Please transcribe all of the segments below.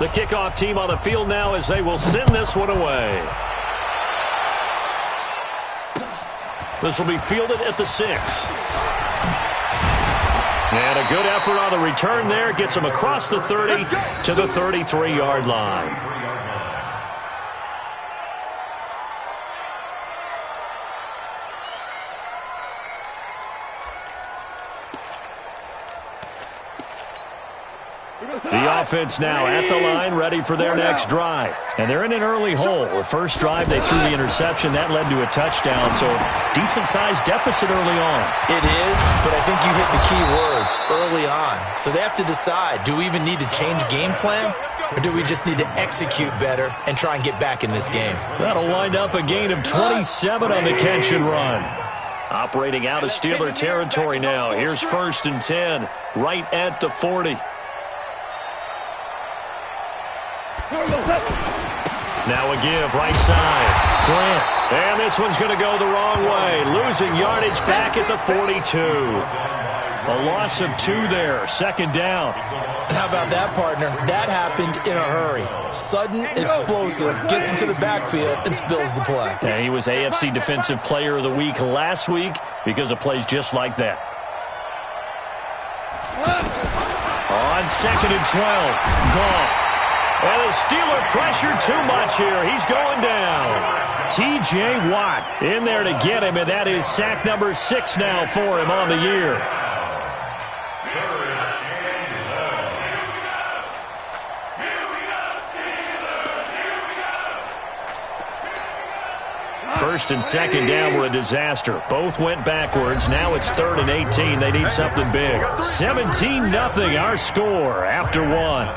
The kickoff team on the field now as they will send this one away. This will be fielded at the 6. And a good effort on the return there. Gets him across the 30 to the 33-yard line. The offense now at the line, ready for their next drive. And they're in an early hole. The first drive, they threw the interception. That led to a touchdown, so decent-sized deficit early on. It is, but I think you hit the key words, early on. So they have to decide, do we even need to change game plan, or do we just need to execute better and try and get back in this game? That'll wind up a gain of 27 on the catch and run. Operating out of Steeler territory now. Here's 1st and 10, right at the 40. Now a give, right side. Grant. And this one's going to go the wrong way. Losing yardage back at the 42. A loss of 2 there. 2nd down. How about that, partner? That happened in a hurry. Sudden, explosive, gets into the backfield and spills the play. And he was AFC Defensive Player of the Week last week because of plays just like that. On 2nd and 12. Goff. And the Steeler pressured too much here. He's going down. T.J. Watt in there to get him, and that is sack number 6 now for him on the year. First and 2nd down were a disaster. Both went backwards. Now it's 3rd and 18. They need something big. 17-0 our score after 1.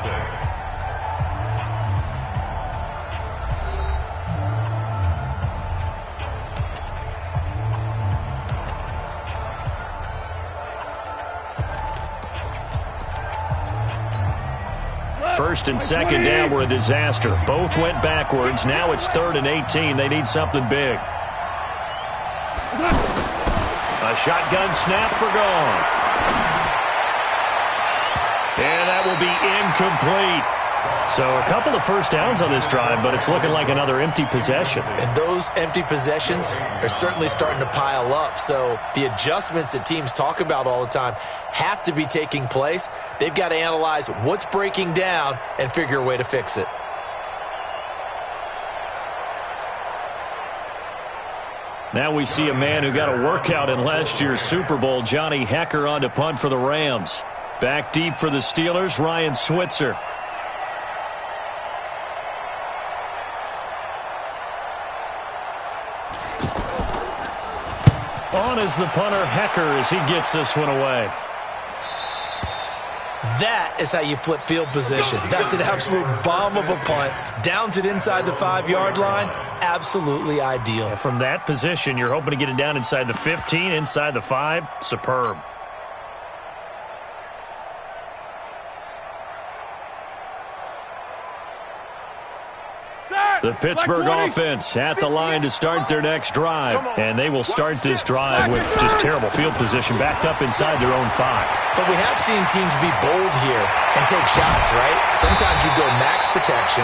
First and 2nd down were a disaster. Both went backwards. Now it's 3rd and 18. They need something big. A shotgun snap for Goff. And that will be incomplete. So a couple of first downs on this drive, but it's looking like another empty possession. And those empty possessions are certainly starting to pile up. So the adjustments that teams talk about all the time have to be taking place. They've got to analyze what's breaking down and figure a way to fix it. Now we see a man who got a workout in last year's Super Bowl, Johnny Hekker, on to punt for the Rams. Back deep for the Steelers, Ryan Switzer. On is the punter, Hekker, as he gets this one away. That is how you flip field position. That's an absolute bomb of a punt. Downs it inside the 5-yard line. Absolutely ideal. From that position, you're hoping to get it down inside the 15, inside the 5. Superb. The Pittsburgh offense at the line to start their next drive. And they will start this drive with just terrible field position, backed up inside their own 5. But we have seen teams be bold here and take shots, right? Sometimes you go max protection,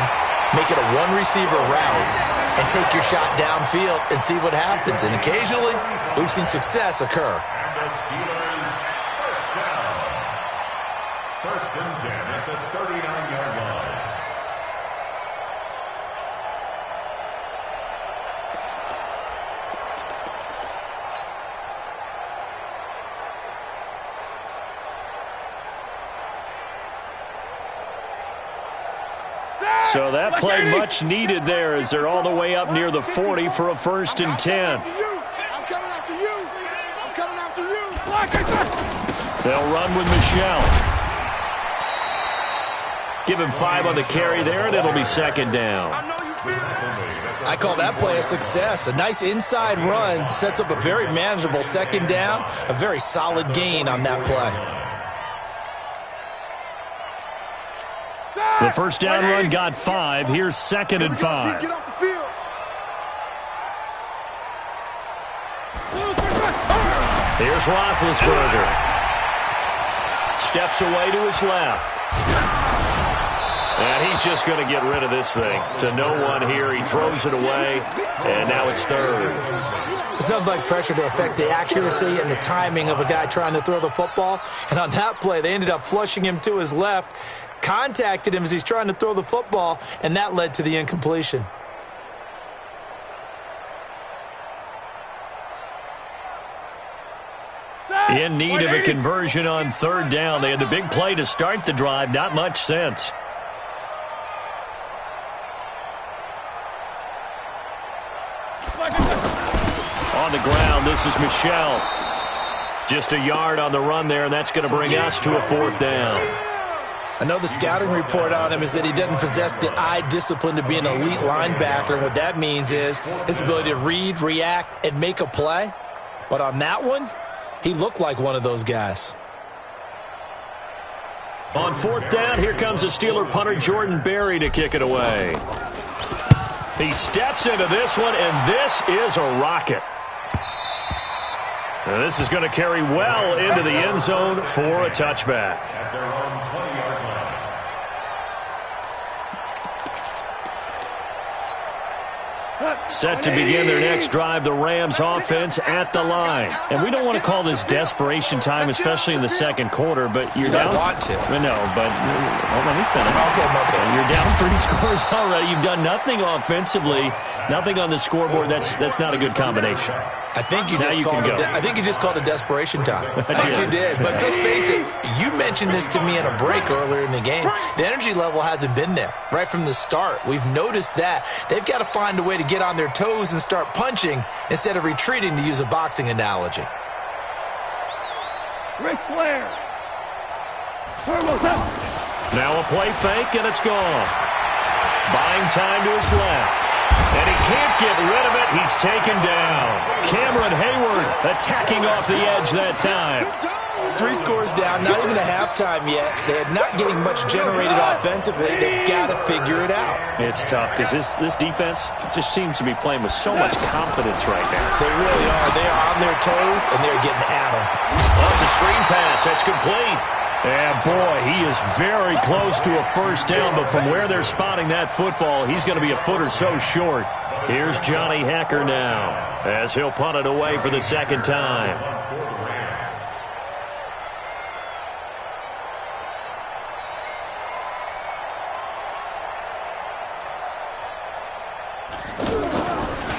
make it a one-receiver route, and take your shot downfield and see what happens. And occasionally, we've seen success occur. And the Steelers first down. 1st and 10 at the 39-yard line. So that play much needed there as they're all the way up near the 40 for a 1st and 10. I'm coming after you. I'm coming after you. They'll run with Michelle. Give him 5 on the carry there, and it'll be 2nd down. I call that play a success. A nice inside run sets up a very manageable 2nd down. A very solid gain on that play. The first down run got 5. Here's 2nd and 5. Get off the field. Here's Roethlisberger. Steps away to his left. And he's just going to get rid of this thing. To no one here. He throws it away, and now it's third. It's nothing like pressure to affect the accuracy and the timing of a guy trying to throw the football. And on that play, they ended up flushing him to his left, contacted him as he's trying to throw the football, and that led to the incompletion. In need of a conversion on third down. They had the big play to start the drive. Not much sense. On the ground, this is Michel. Just a yard on the run there, and that's going to bring us to a fourth down. I know the scouting report on him is that he doesn't possess the eye discipline to be an elite linebacker. And what that means is his ability to read, react, and make a play. But on that one, he looked like one of those guys. On fourth down, here comes the Steeler punter Jordan Berry to kick it away. He steps into this one, and this is a rocket. Now this is going to carry well into the end zone for a touchback. At their own 20-yard line. Set to begin their next drive, the Rams offense at the line. And we don't want to call this desperation time, especially in the second quarter, but you're down. I want to. No, but let me finish. Okay, okay. You're down 3 scores already. You've done nothing offensively, nothing on the scoreboard. That's not a good combination. I think you just called it desperation time. I think you did. But let's face it, you mentioned this to me in a break earlier in the game. The energy level hasn't been there right from the start. We've noticed that. They've got to find a way to get on their toes and start punching instead of retreating, to use a boxing analogy. Ric Flair. Now a play fake, and it's gone. Buying time to his left. And he can't get rid of it. He's taken down. Cameron Hayward attacking off the edge that time. 3 scores down, not even a halftime yet. They're not getting much generated offensively. They've got to figure it out. It's tough because this defense just seems to be playing with so much confidence right now. They really are. They are on their toes, and they're getting at them. Oh, it's a screen pass. That's complete. And, boy, he is very close to a first down, but from where they're spotting that football, he's going to be a foot or so short. Here's Johnny Hacker now as he'll punt it away for the second time.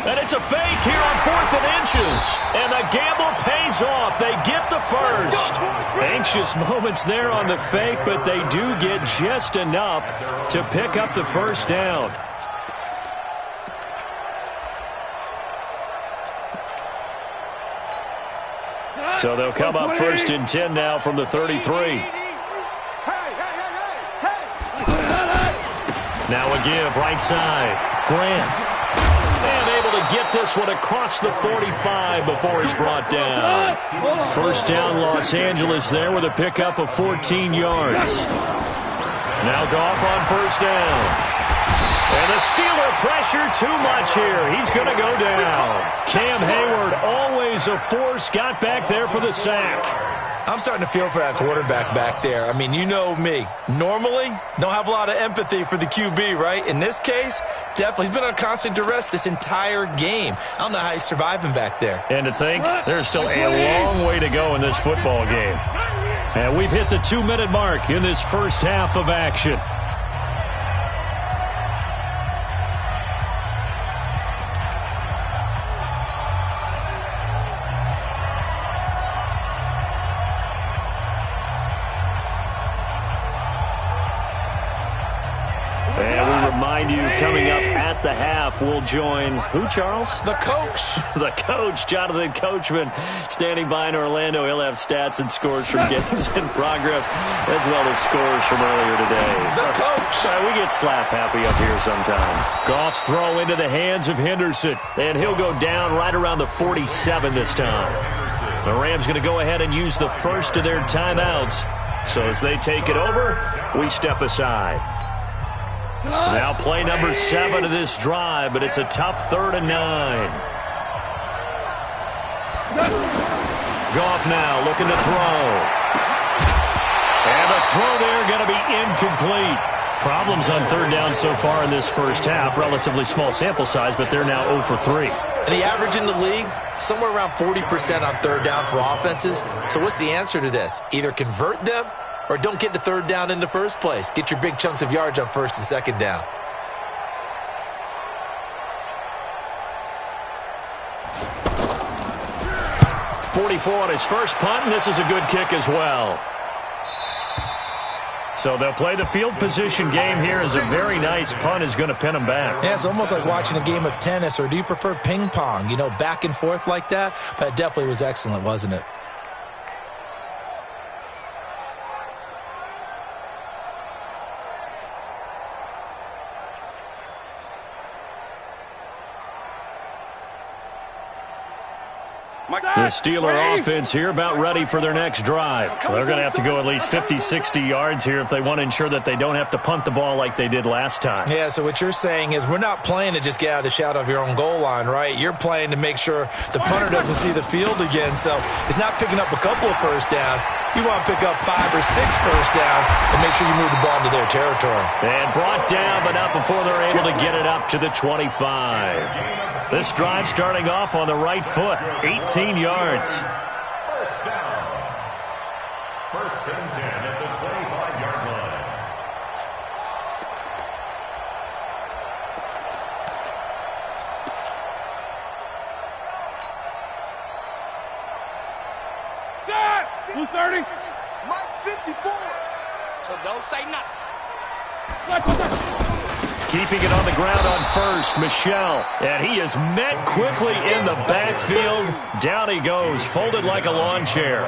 And it's a fake here on 4th and inches. And the gamble pays off. They get the first. Anxious moments there on the fake, but they do get just enough to pick up the first down. So they'll come up 1st and 10 now from the 33. Now a give right side. Grant. And able to get this one across the 45 before he's brought down. First down, Los Angeles there with a pickup of 14 yards. Now Goff on first down. And the Steeler pressure too much here. He's going to go down. Cam Hayward, always a force, got back there for the sack. I'm starting to feel for that quarterback back there. I mean, you know me. Normally, don't have a lot of empathy for the QB, right? In this case, definitely. He's been on constant duress this entire game. I don't know how he's surviving back there. And to think, there's still a long way to go in this football game. And we've hit the 2-minute mark in this first half of action. Coming up at the half, we'll join who, Charles? The coach. The coach, Jonathan Coachman, standing by in Orlando. He'll have stats and scores from games in progress, as well as scores from earlier today. The coach. We get slap happy up here sometimes. Goff's throw into the hands of Henderson, and he'll go down right around the 47 this time. The Rams going to go ahead and use the first of their timeouts. So as they take it over, we step aside. Now play number 7 of this drive, but it's a tough 3rd and 9. Goff now looking to throw. And the throw there going to be incomplete. Problems on third down so far in this first half. Relatively small sample size, but they're now 0 for 3. And the average in the league, somewhere around 40% on third down for offenses. So what's the answer to this? Either convert them or don't get to third down in the first place. Get your big chunks of yards on first and second down. .44 on his first punt, and this is a good kick as well. So they'll play the field position game here as a very nice punt is going to pin them back. Yeah, it's almost like watching a game of tennis, or do you prefer ping pong? You know, back and forth like that? But it definitely was excellent, wasn't it? The Steeler offense here about ready for their next drive. They're going to have to go at least 50, 60 yards here if they want to ensure that they don't have to punt the ball like they did last time. Yeah, so what you're saying is we're not playing to just get out of the shadow of your own goal line, right? You're playing to make sure the punter doesn't see the field again. So it's not picking up a couple of first downs. You want to pick up 5 or 6 first downs and make sure you move the ball into their territory. And brought down, but not before they're able to get it up to the 25. This drive starting off on the right foot, 18 yards. First down. First and 10 at the 25-yard line. Dad! 230. Mike 54. So don't say nothing. Keeping it on the ground on first, Michel. And he is met quickly in the backfield. Down he goes, folded like a lawn chair.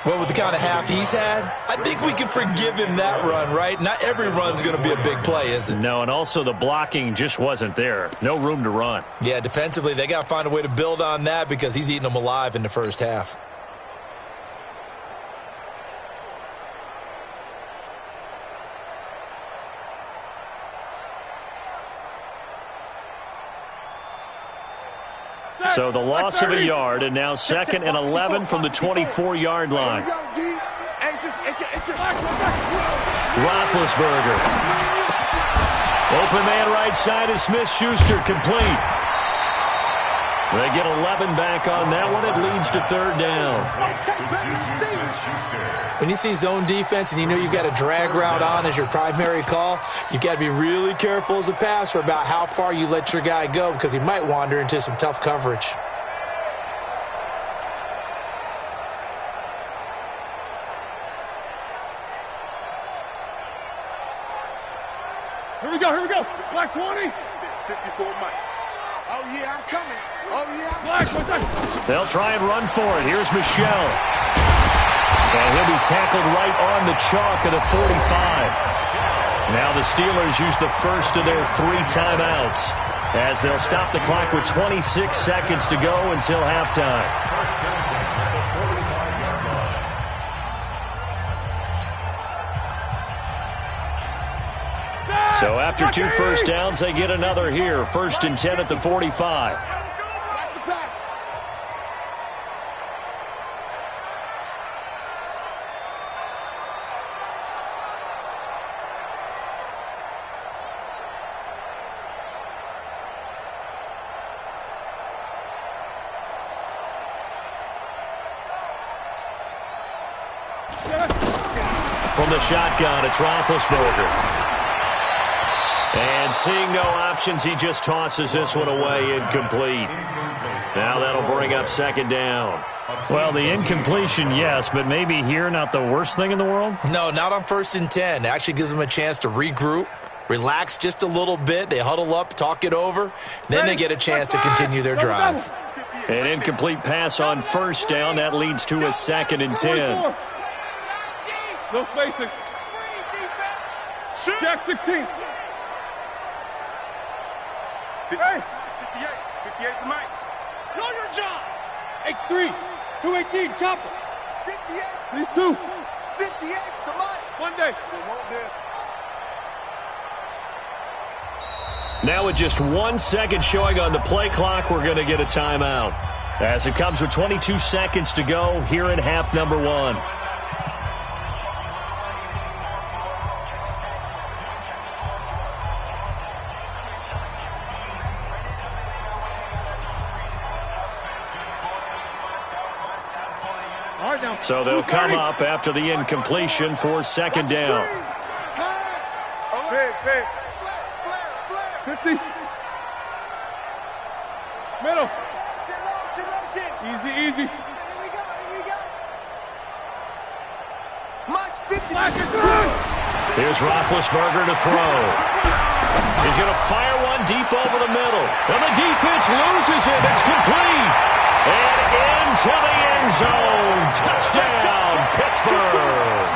Well, with the kind of half he's had, I think we can forgive him that run, right? Not every run's going to be a big play, is it? No, and also the blocking just wasn't there. No room to run. Yeah, defensively, they got to find a way to build on that because he's eating them alive in the first half. So the loss of a yard, and now 2nd and 11 from the 24-yard line. Roethlisberger. Open man right side is Smith-Schuster, complete. They get 11 back on that one. It leads to third down. When you see zone defense and you know you've got a drag route on as your primary call, you've got to be really careful as a passer about how far you let your guy go because he might wander into some tough coverage. Here we go. Black 20. 54 Mike. Oh, yeah, I'm coming. Oh, yeah. Black, they'll try and run for it. Here's Michel. And he'll be tackled right on the chalk of the 45. Now the Steelers use the first of their 3 timeouts as they'll stop the clock with 26 seconds to go until halftime. So after 2 first downs, they get another here. 1st and 10 at the 45. From the shotgun, it's Roethlisberger. And seeing no options, he just tosses this one away, incomplete. Now that'll bring up 2nd down. Well, the incompletion, yes, but maybe here not the worst thing in the world? No, not on 1st and 10. It actually gives them a chance to regroup, relax just a little bit. They huddle up, talk it over. Then they get a chance to continue their drive. An incomplete pass on 1st down. That leads to a 2nd and 10. No spacing. Jack 16. Hey! 58 to Mike. Know your job. X3. 218. Chopper. 58. These 2. 58 to Mike. One day. They want this. Now with just 1 second showing on the play clock, we're going to get a timeout. As it comes with 22 seconds to go here in half number 1. So they'll come up after the incompletion for second down. 50. Middle. Easy. Here's Roethlisberger to throw. He's going to fire one deep over the middle. And the defense loses it. It's complete. And into the end zone. Touchdown, Pittsburgh.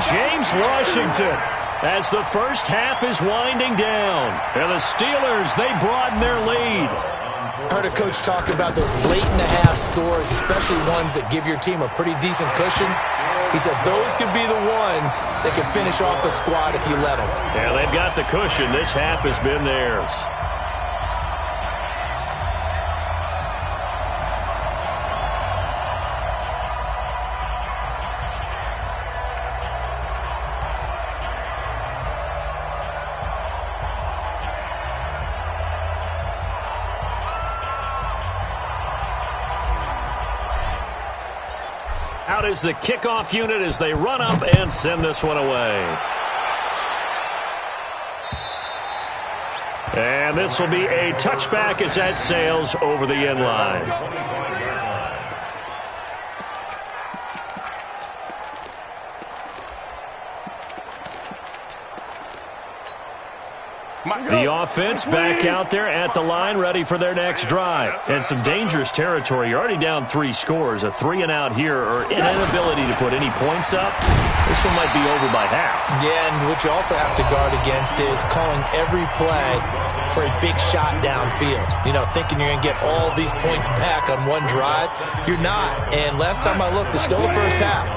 James Washington, as the first half is winding down. And the Steelers, they broaden their lead. I heard a coach talk about those late-in-the-half scores, especially ones that give your team a pretty decent cushion. He said those could be the ones that can finish off a squad if you let them. Yeah, they've got the cushion. This half has been theirs. Out is the kickoff unit as they run up and send this one away. And this will be a touchback as that sails over the end line. The offense back out there at the line, ready for their next drive. And some dangerous territory. You're already down 3 scores. A 3-and-out here, or an inability to put any points up. This one might be over by half. Yeah, and what you also have to guard against is calling every play for a big shot downfield. You know, thinking you're going to get all these points back on one drive. You're not. And last time I looked, it's still the first half.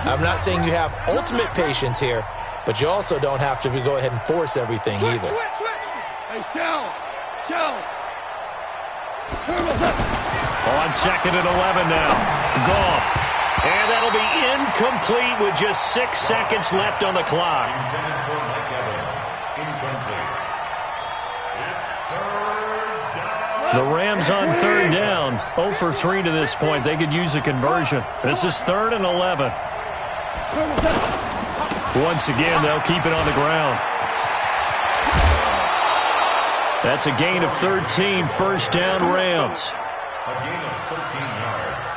I'm not saying you have ultimate patience here, but you also don't have to go ahead and force everything either. Hey, shell. On second and 11 now. Goff. And that'll be incomplete with just 6 seconds left on the clock. The Rams on third down. 0 for 3 to this point. They could use a conversion. This is 3rd and 11. Once again, they'll keep it on the ground. That's a gain of 13, first down Rams. A gain of 13 yards.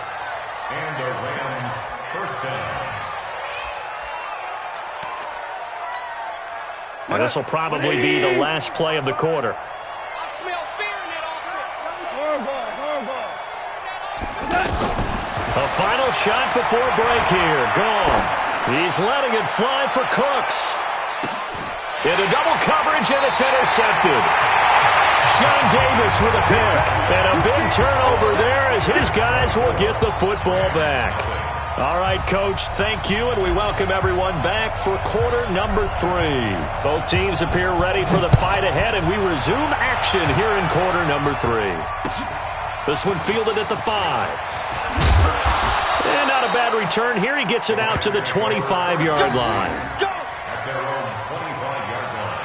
And a Rams first down. And this will probably be the last play of the quarter. I smell fear in that offense. A final shot before break here. Goff. He's letting it fly for Cooks. Into double coverage, and it's intercepted. John Davis with a pick. And a big turnover there as his guys will get the football back. All right, Coach, thank you, and we welcome everyone back for quarter number 3. Both teams appear ready for the fight ahead, and we resume action here in quarter number 3. This one fielded at the 5. And not a bad return here. He gets it out to the 25-yard line. At their own 25-yard line.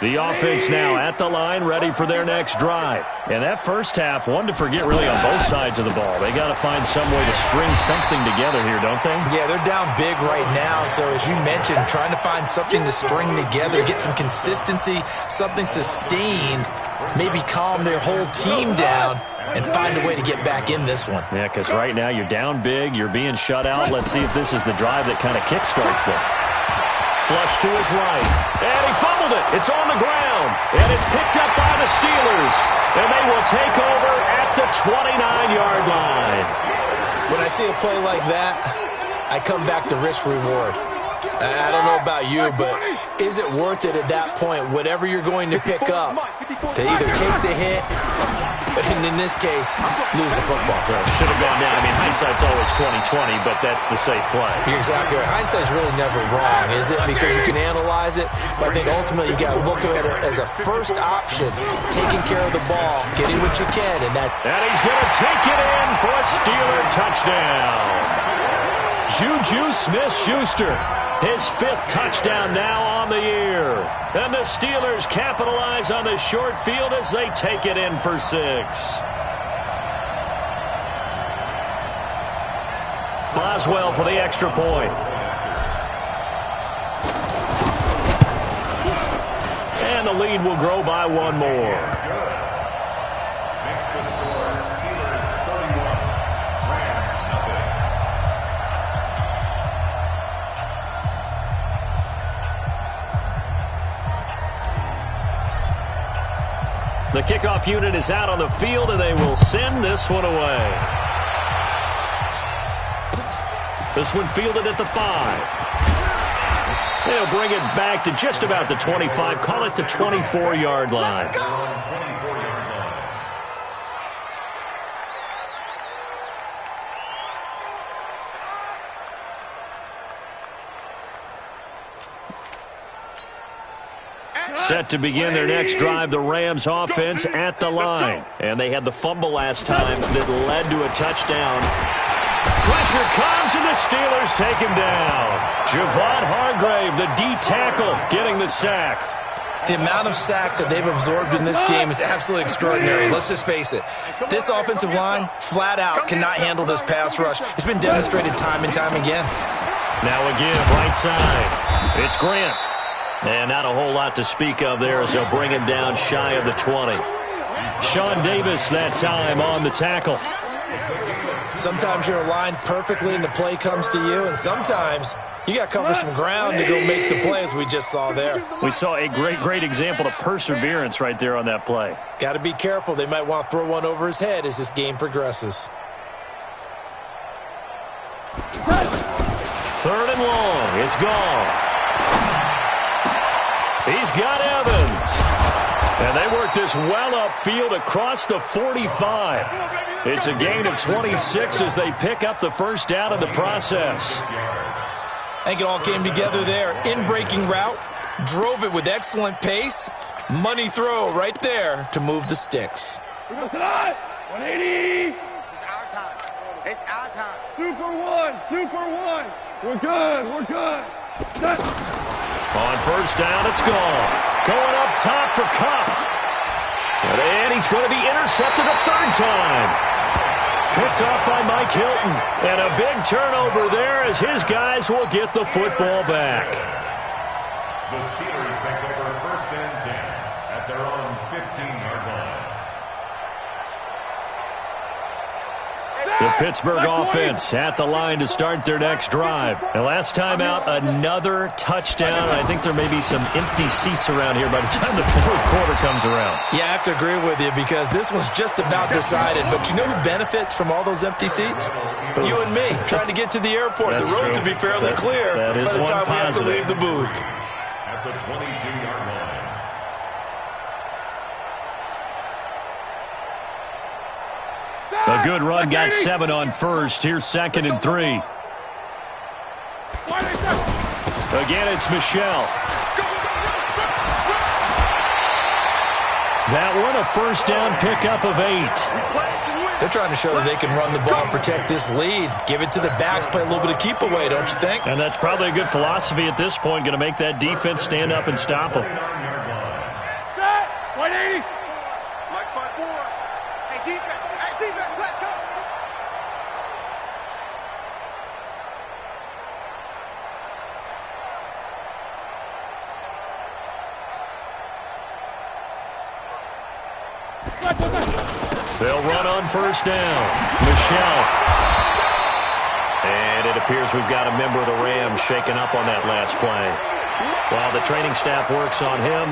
The offense now at the line, ready for their next drive. And that first half, one to forget really on both sides of the ball. They got to find some way to string something together here, don't they? Yeah, they're down big right now. So as you mentioned, trying to find something to string together, get some consistency, something sustained, maybe calm their whole team down and find a way to get back in this one. Yeah, because right now you're down big, you're being shut out. Let's see if this is the drive that kind of kickstarts them. Flush to his right, and he fumbled it. It's on the ground, and it's picked up by the Steelers, and they will take over at the 29-yard line. When I see a play like that, I come back to risk-reward. I don't know about you, but is it worth it at that point, whatever you're going to pick up, to either take the hit, and in this case, lose the football? Should have gone down. I mean, hindsight's always 20/20, but that's the safe play. You're exactly right. Hindsight's really never wrong, is it? Because you can analyze it, but I think ultimately you got to look at it as a first option, taking care of the ball, getting what you can, and he's going to take it in for a Steeler touchdown. Juju Smith-Schuster. His 5th touchdown now on the year. And the Steelers capitalize on the short field as they take it in for 6. Boswell for the extra point. And the lead will grow by 1 more. Makes the score Steelers 31, Rams nothing. The kickoff unit is out on the field, and they will send this one away. This one fielded at the 5. They'll bring it back to just about the 25. Call it the 24-yard line. Set to begin their next drive, the Rams offense at the line. And they had the fumble last time that led to a touchdown. Pressure comes, and the Steelers take him down. Javon Hargrave, the D tackle, getting the sack. The amount of sacks that they've absorbed in this game is absolutely extraordinary. Let's just face it. This offensive line, flat out, cannot handle this pass rush. It's been demonstrated time and time again. Now again, right side. It's Grant. And not a whole lot to speak of there as they'll bring him down shy of the 20. Sean Davis that time on the tackle. Sometimes you're aligned perfectly and the play comes to you, and sometimes you got to cover some ground to go make the play, as we just saw there. We saw a great example of perseverance right there on that play. Got to be careful. They might want to throw one over his head as this game progresses. 3rd and long. It's Goff. He's got Evans. And they work this well upfield across the 45. It's a gain of 26 as they pick up the first down in the process. I think it all came together there. In-breaking route, drove it with excellent pace. Money throw right there to move the sticks. 180. It's our time. It's our time. Super one. We're good. Set. On first down, it's Goff. Going up top for Kupp. And he's going to be intercepted a 3rd time. Picked off by Mike Hilton. And a big turnover there as his guys will get the football back. The Steelers take over 1st and 10 at their own 15-yard line. The Pittsburgh offense at the line to start their next drive. And last time out, another touchdown. I think there may be some empty seats around here by the time the 4th quarter comes around. Yeah, I have to agree with you because this one's just about decided. But you know who benefits from all those empty seats? You and me, trying to get to the airport. That's the road true. to be fairly clear that is by the time we have to positive. leave the booth. At the 22-yard line. A good run, got 7 on first. Here's 2nd and 3. Again, it's Michelle. That one a first down pickup of 8. They're trying to show that they can run the ball and protect this lead. Give it to the backs, play a little bit of keep away, don't you think? And that's probably a good philosophy at this point, going to make that defense stand up and stop them. 180. Mike 5-4. Hey, defense, let's go. They'll run on first down. Michelle. And it appears we've got a member of the Rams shaken up on that last play. While the training staff works on him,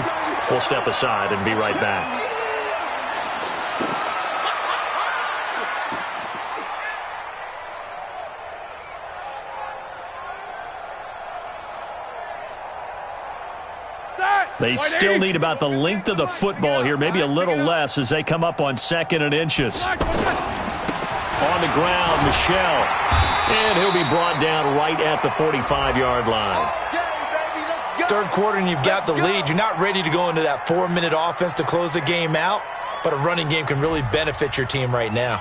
we'll step aside and be right back. They still need about the length of the football here, maybe a little less as they come up on 2nd and inches. On the ground, Michelle. And he'll be brought down right at the 45-yard line. 3rd quarter and you've got the lead. You're not ready to go into that 4-minute offense to close the game out, but a running game can really benefit your team right now.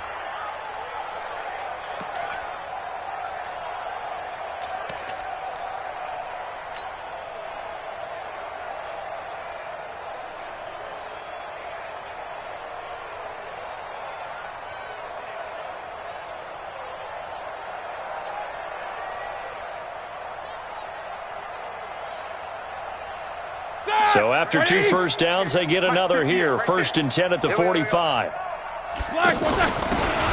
So after 2 first downs, they get another here. 1st and 10 at the 45.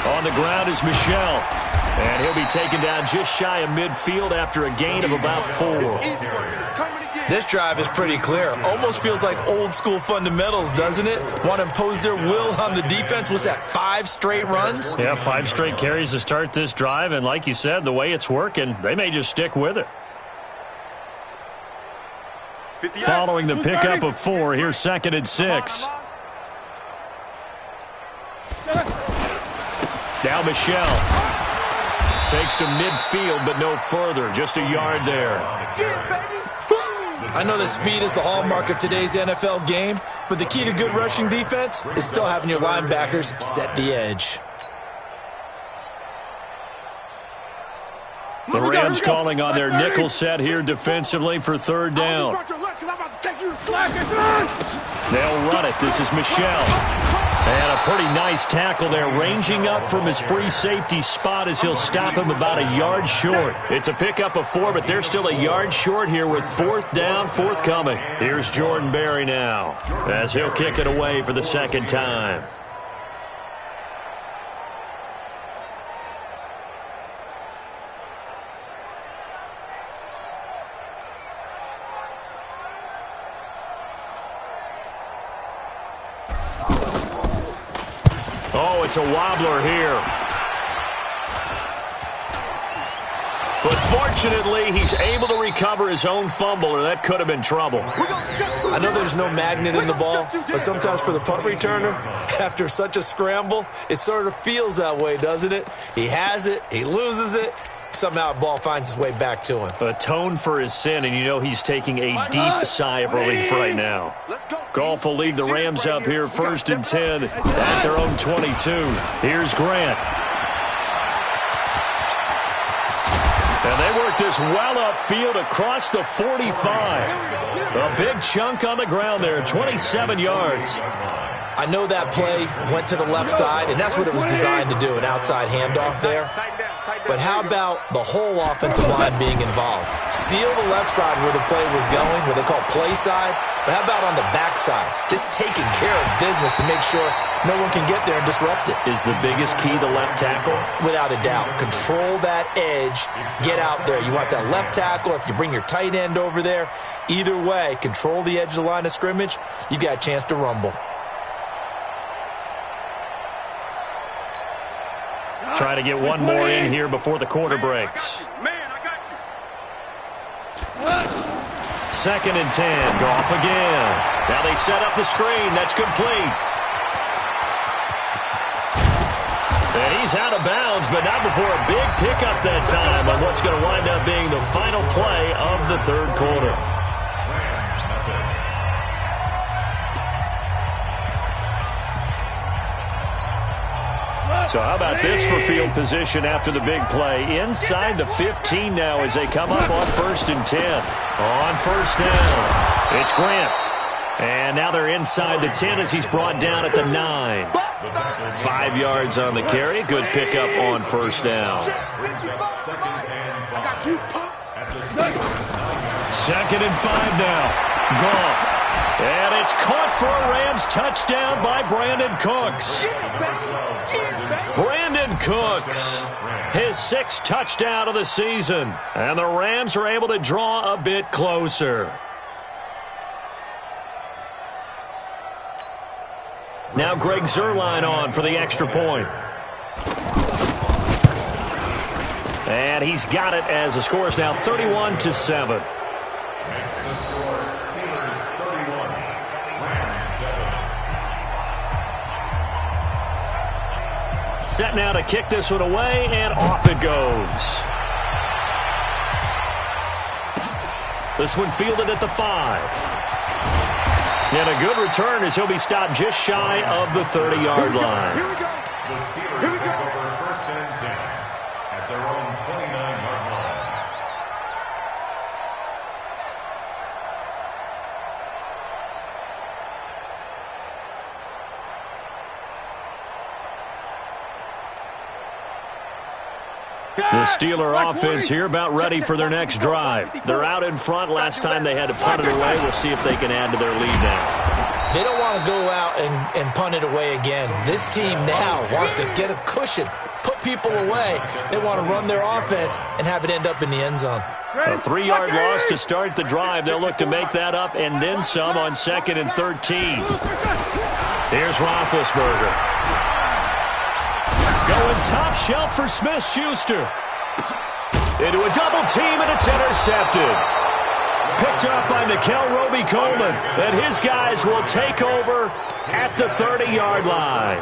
On the ground is Michel. And he'll be taken down just shy of midfield after a gain of about 4. This drive is pretty clear. Almost feels like old school fundamentals, doesn't it? Want to impose their will on the defense. Was that 5 straight runs? Yeah, 5 straight carries to start this drive. And like you said, the way it's working, they may just stick with it. Following the pickup of 4, here's 2nd and 6. Now Michel. Takes to midfield, but no further. Just a yard there. I know that speed is the hallmark of today's NFL game, but the key to good rushing defense is still having your linebackers set the edge. The Rams calling on their nickel set here defensively for 3rd down. They'll run it. This is Michel. And a pretty nice tackle there, ranging up from his free safety spot as he'll stop him about a yard short. It's a pickup of 4, but they're still a yard short here with 4th down forthcoming. Here's Jordan Berry now as he'll kick it away for the 2nd time. Oh, it's a wobbler here. But fortunately, he's able to recover his own fumble, or that could have been trouble. I know there's no magnet in the ball, but sometimes for the punt returner, after such a scramble, it sort of feels that way, doesn't it? He has it, he loses it, somehow the ball finds its way back to him. Atone for his sin, and you know he's taking a deep sigh of relief right now. Goff will lead the Rams up here 1st and 10 at their own 22. Here's Grant. And they work this well upfield across the 45. A big chunk on the ground there, 27 yards. I know that play went to the left side, and that's what it was designed to do, an outside handoff there. But how about the whole offensive line being involved? Seal the left side where the play was going, what they call play side. But how about on the back side? Just taking care of business to make sure no one can get there and disrupt it. Is the biggest key the left tackle? Without a doubt. Control that edge. Get out there. You want that left tackle, or if you bring your tight end over there, either way, control the edge of the line of scrimmage, you got a chance to rumble. Try to get one more in here before the quarter breaks. Second and 10. Goff again. Now they set up the screen. That's complete. And he's out of bounds, but not before a big pickup that time on what's going to wind up being the final play of the 3rd quarter. So how about this for field position after the big play? Inside the 15 now as they come up on 1st and 10. On 1st down, it's Grant. And now they're inside the 10 as he's brought down at the 9. 5 yards on the carry. Good pickup on 1st down. 2nd and 5 now. Goff. And it's caught for a Rams touchdown by Brandon Cooks. Brandon Cooks, his 6th touchdown of the season. And the Rams are able to draw a bit closer. Now Greg Zuerlein on for the extra point. And he's got it as the score is now 31-7. Set now to kick this one away, and off it goes. This one fielded at the 5. And a good return as he'll be stopped just shy of the 30-yard line. Here we go. Here we go. 1st and 10 at their own 29-yard line. The Steeler offense here about ready for their next drive. They're out in front. Last time they had to punt it away. We'll see if they can add to their lead now. They don't want to go out and punt it away again. This team now wants to get a cushion, put people away. They want to run their offense and have it end up in the end zone. A 3-yard loss to start the drive. They'll look to make that up and then some on 2nd and 13. Here's Roethlisberger. Going top shelf for Smith-Schuster. Into a double team, and it's intercepted. Picked up by Nickel Roby-Coleman. And his guys will take over at the 30-yard line.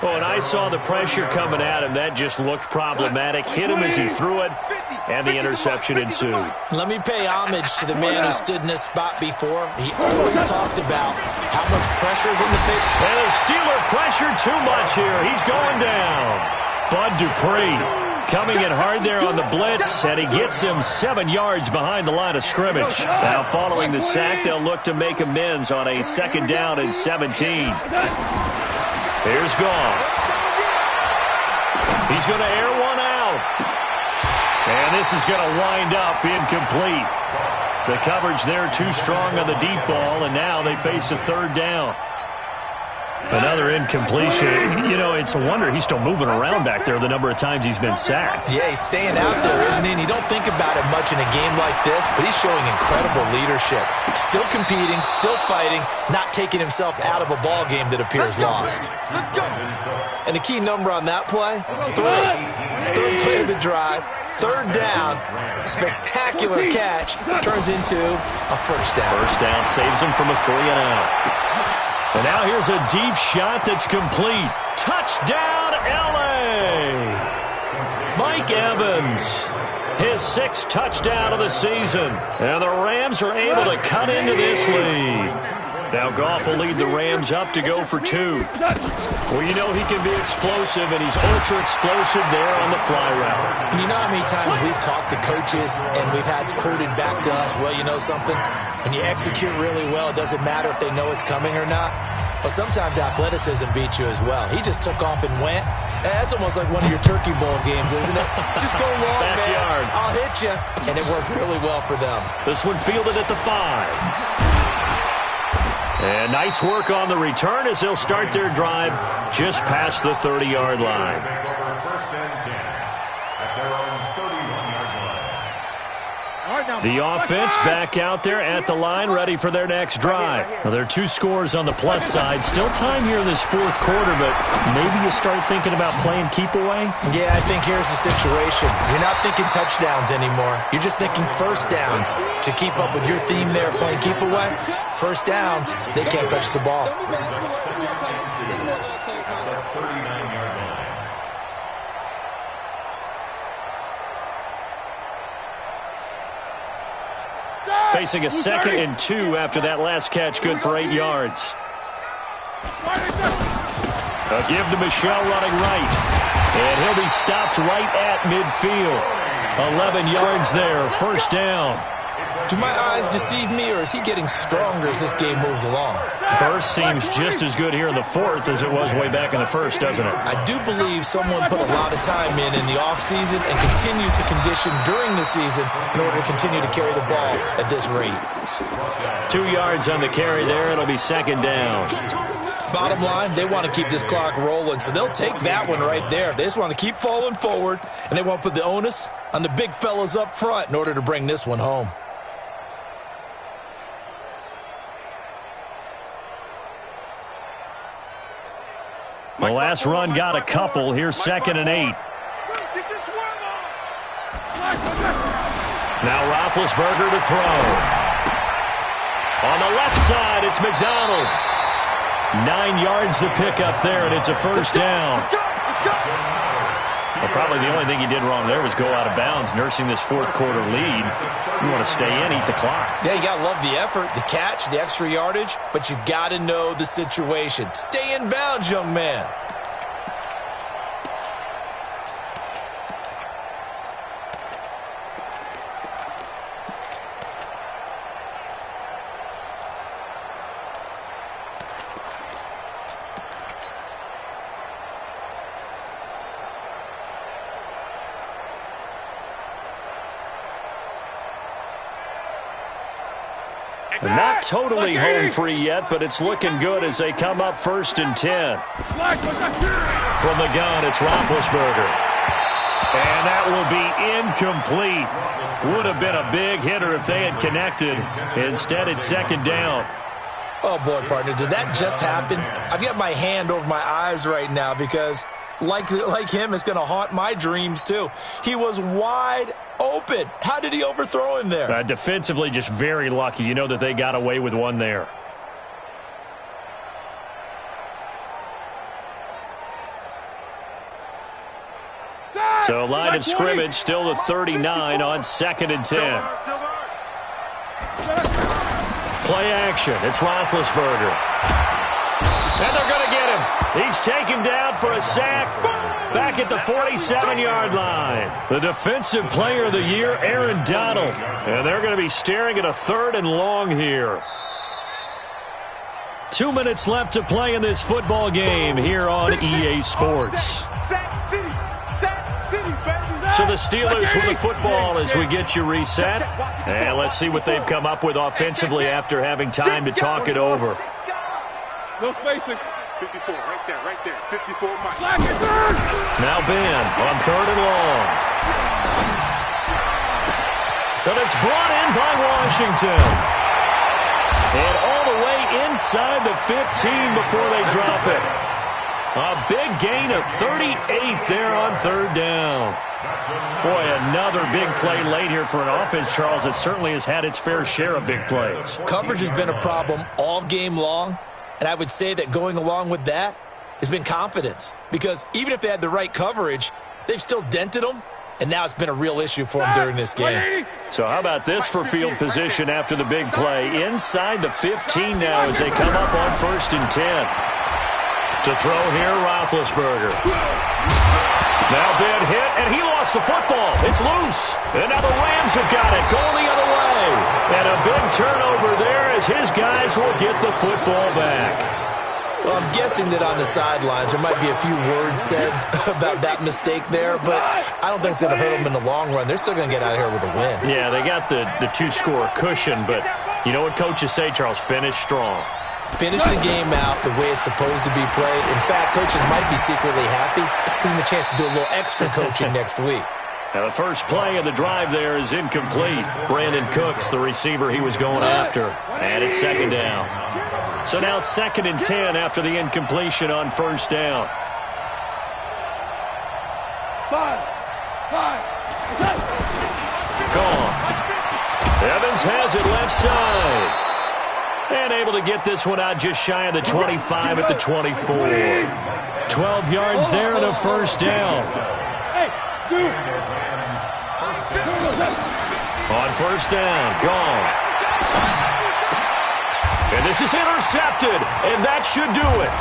Oh, and I saw the pressure coming at him. That just looked problematic. Hit him as he threw it, and the interception ensued. Let me pay homage to the man who stood in this spot before. He always talked about how much pressure is in the face. And the Steeler pressure too much here. He's going down. Bud Dupree coming in hard there on the blitz, and he gets him 7 yards behind the line of scrimmage. Now following the sack, they'll look to make amends on a 2nd down and 17. Here's Goff. He's going to air one out. And this is going to wind up incomplete. The coverage there too strong on the deep ball, and now they face a 3rd down. Another incompletion. You know, it's a wonder he's still moving around back there the number of times he's been sacked. Yeah, he's staying out there, isn't he? And you don't think about it much in a game like this, but he's showing incredible leadership. Still competing, still fighting, not taking himself out of a ball game that appears lost. And the key number on that play? 3. 3rd play of the drive. 3rd down. Spectacular catch. Turns into a 1st down. 1st down saves him from a 3-and-out. And now here's a deep shot that's complete. Touchdown, L.A. Mike Evans, his 6th touchdown of the season. And the Rams are able to cut into this lead. Now Goff will lead the Rams up to go for 2. Well, you know he can be explosive, and he's ultra explosive there on the fly route. And you know how many times we've talked to coaches and we've had quoted back to us, well, you know something? When you execute really well, it doesn't matter if they know it's coming or not. But sometimes athleticism beats you as well. He just took off and went. That's almost like one of your Turkey Bowl games, isn't it? Just go long, Backyard. man. I'll hit you. And it worked really well for them. This one fielded at the 5. And nice work on the return as they'll start their drive just past the 30-yard line. 1st and 10 at their own 31-yard line. The offense back out there at the line, ready for their next drive. Now, there are 2 scores on the plus side. Still time here in this 4th quarter, but maybe you start thinking about playing keep away? Yeah, I think here's the situation. You're not thinking touchdowns anymore. You're just thinking 1st downs. To keep up with your theme there, playing keep away, 1st downs, they can't touch the ball. Facing a 2nd and 2 after that last catch, good for 8 yards. A give to Michel running right. And he'll be stopped right at midfield. 11 yards there, 1st down. Do my eyes deceive me, or is he getting stronger as this game moves along? Burst seems just as good here in the 4th as it was way back in the 1st, doesn't it? I do believe someone put a lot of time in the offseason and continues to condition during the season in order to continue to carry the ball at this rate. 2 yards on the carry there. It'll be 2nd down. Bottom line, they want to keep this clock rolling, so they'll take that one right there. They just want to keep falling forward, and they want to put the onus on the big fellas up front in order to bring this one home. The last run got a couple. Here's 2nd and 8. Now Roethlisberger to throw. On the left side, it's McDonald. 9 yards to pick up there, and it's a 1st down. Well, probably the only thing he did wrong there was go out of bounds, nursing this 4th quarter lead. You want to stay in, eat the clock. Yeah, you got to love the effort, the catch, the extra yardage, but you got to know the situation. Stay in bounds, young man. Not totally home free yet, but it's looking good as they come up 1st and 10. From the gun, it's Roethlisberger. And that will be incomplete. Would have been a big hitter if they had connected. Instead, it's 2nd down. Oh, boy, partner, did that just happen? I've got my hand over my eyes right now because, like him, it's going to haunt my dreams, too. He was wide open. How did he overthrow him there? Defensively, just very lucky. You know that they got away with one there. So line of scrimmage, still the 39 on 2nd and 10. Play action. It's Roethlisberger. And they're going to get him. He's taken down for a sack back at the 47-yard line. The defensive player of the year, Aaron Donald. And they're going to be staring at a 3rd and long here. 2 minutes left to play in this football game here on EA Sports. So the Steelers with the football as we get you reset. And let's see what they've come up with offensively after having time to talk it over. No spacing. 54, right there. 54 miles. Now Ben on 3rd and long. But it's brought in by Washington. And all the way inside the 15 before they drop it. A big gain of 38 there on 3rd down. Boy, another big play late here for an offense, Charles, that certainly has had its fair share of big plays. Coverage has been a problem all game long, and I would say that going along with that has been confidence. Because even if they had the right coverage, they've still dented them, and now it's been a real issue for them during this game. So how about this for field position after the big play? Inside the 15 now as they come up on 1st and 10. To throw here, Roethlisberger. Now Ben hit, and he lost the football. It's loose. And now the Rams have got it, going the other way. And a big turnover there as his guys will get the football back. Well, I'm guessing that on the sidelines there might be a few words said about that mistake there, but I don't think it's going to hurt them in the long run. They're still going to get out of here with a win. Yeah, they got the 2-score cushion, but you know what coaches say, Charles? Finish strong. Finish the game out the way it's supposed to be played. In fact, coaches might be secretly happy. Gives them a chance to do a little extra coaching next week. Now, the first play of the drive there is incomplete. Brandon Cooks, the receiver he was going after. And it's 2nd down. So now 2nd and 10 after the incompletion on 1st down. Gone. Evans has it left side. And able to get this one out just shy of the 25 at the 24. 12 yards there and a 1st down. On 1st down, gone. And this is intercepted, and that should do it.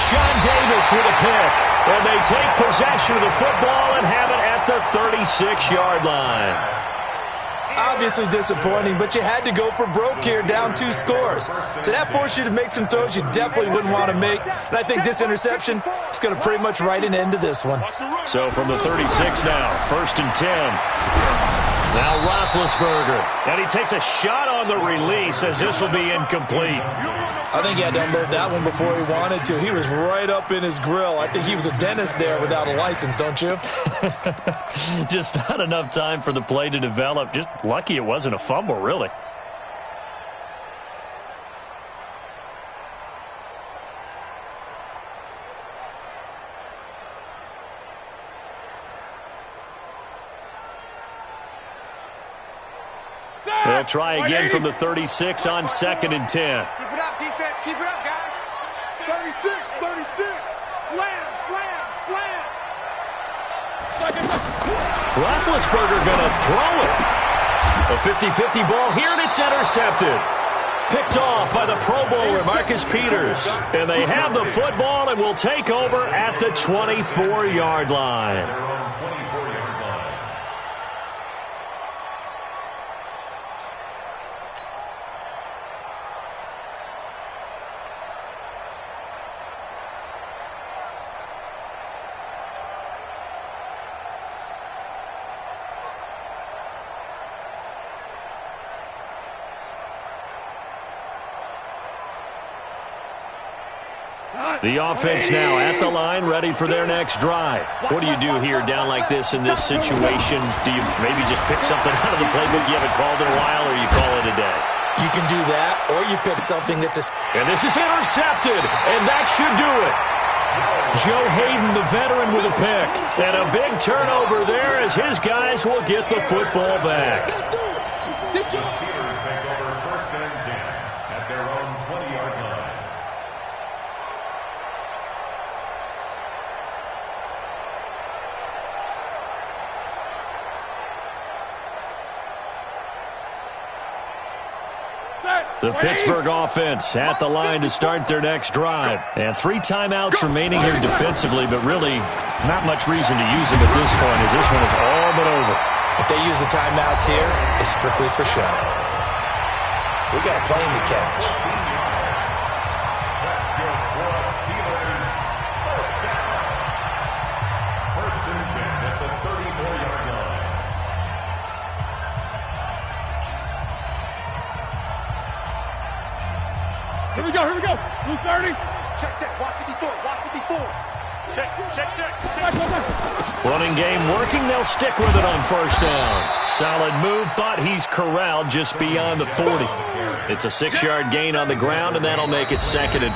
Sean Davis with a pick. And they take possession of the football and have it at the 36-yard line. Obviously disappointing, but you had to go for broke here, down 2 scores. So that forced you to make some throws you definitely wouldn't want to make. And I think this interception is going to pretty much write an end to this one. So from the 36 now, 1st and 10. Now Roethlisberger. And he takes a shot on the release as this will be incomplete. I think he had to unload that one before he wanted to. He was right up in his grill. I think he was a dentist there without a license, don't you? Just not enough time for the play to develop. Just lucky it wasn't a fumble, really. They'll try again from the 36 on 2nd and 10. Keep it up, defense. Keep it up, guys. 36. Slam. Roethlisberger going to throw it. A 50-50 ball here, and it's intercepted. Picked off by the Pro Bowler, Marcus Peters. And they have the football and will take over at the 24-yard line. The offense now at the line, ready for their next drive. What do you do here down like this in this situation? Do you maybe just pick something out of the playbook you haven't called in a while, or you call it a day? You can do that, or you pick something that's And this is intercepted, and that should do it. Joe Hayden, the veteran, with a pick. And a big turnover there as his guys will get the football back. The Steelers take over 1st and 10 at their own 20-yard line. The Pittsburgh offense at the line to start their next drive. And 3 timeouts remaining here defensively, but really not much reason to use them at this point, as this one is all but over. If they use the timeouts here, it's strictly for show. We got a plane to catch. That's good for Steelers. 1st and 10 at the 34-yard line. Here we go. Blue 30. Check. Watch 54. Check. Running game working. They'll stick with it on 1st down. Solid move, but he's corralled just beyond the 40. It's a 6-yard gain on the ground, and that'll make it 2nd and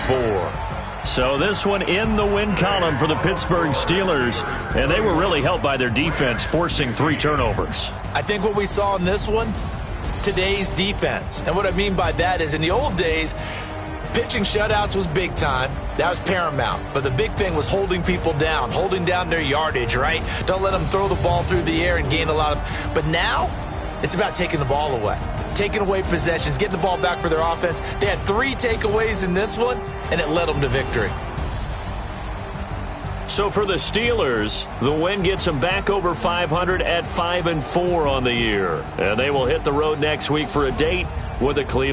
4. So this one in the win column for the Pittsburgh Steelers, and they were really helped by their defense, forcing 3 turnovers. I think what we saw in this one, today's defense. And what I mean by that is in the old days, pitching shutouts was big time. That was paramount. But the big thing was holding people down, holding down their yardage, right? Don't let them throw the ball through the air and gain a lot of... But now, it's about taking the ball away. Taking away possessions, getting the ball back for their offense. They had 3 takeaways in this one, and it led them to victory. So for the Steelers, the win gets them back over 500 at 5-4 on the year. And they will hit the road next week for a date with the Cleveland